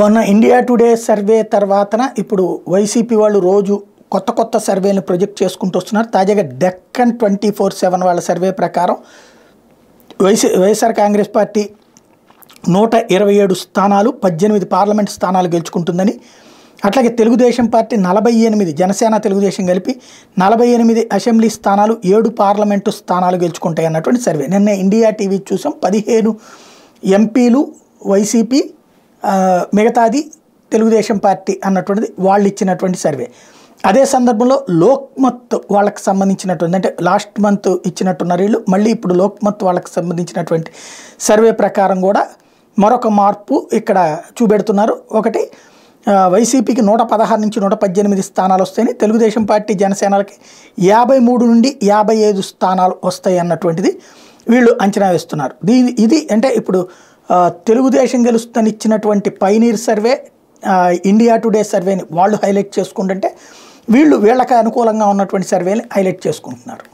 మొన్న India today survey తర్వాతన ఇప్పుడు వైసీపీ వాళ్ళు రోజు కొత్త కొత్త సర్వేలను ప్రొజెక్ట్ చేసుకుంటూ వస్తున్నారు. తాజాగా డెక్కన్ 24/7 వాళ్ళ సర్వే ప్రకారం వైఎస్ఆర్ కాంగ్రెస్ పార్టీ 127 స్థానాలు 18 పార్లమెంట్ స్థానాలు గెలుచుకుంటుందని, అట్లాగే తెలుగుదేశం పార్టీ 48, జనసేన తెలుగుదేశం కలిపి 48 అసెంబ్లీ స్థానాలు 7 పార్లమెంటు స్థానాలు గెలుచుకుంటాయి అన్నటువంటి సర్వే. నిన్న ఇండియా టీవీ చూసాం. 15 ఎంపీలు వైసీపీ, మిగతాది తెలుగుదేశం పార్టీ అన్నటువంటిది వాళ్ళు ఇచ్చినటువంటి సర్వే. అదే సందర్భంలో లోక్మత్ వాళ్ళకి సంబంధించినటువంటి, అంటే లాస్ట్ మంత్ ఇచ్చినట్టున్నారు వీళ్ళు, మళ్ళీ ఇప్పుడు లోక్మత్ వాళ్ళకి సంబంధించినటువంటి సర్వే ప్రకారం కూడా మరొక మార్పు ఇక్కడ చూపెడుతున్నారు. ఒకటి, వైసీపీకి 116 నుంచి 118 స్థానాలు వస్తాయని, తెలుగుదేశం పార్టీ జనసేనలకి 53 నుండి 55 స్థానాలు వస్తాయి అన్నటువంటిది వీళ్ళు అంచనా వేస్తున్నారు. ఇది అంటే ఇప్పుడు తెలుగుదేశం గెలుస్తుందని ఇచ్చినటువంటి పైనీర్ సర్వే, ఇండియా టుడే సర్వేని వాళ్ళు హైలైట్ చేసుకుంటుంటే, వీళ్ళకి అనుకూలంగా ఉన్నటువంటి సర్వేని హైలైట్ చేసుకుంటున్నారు.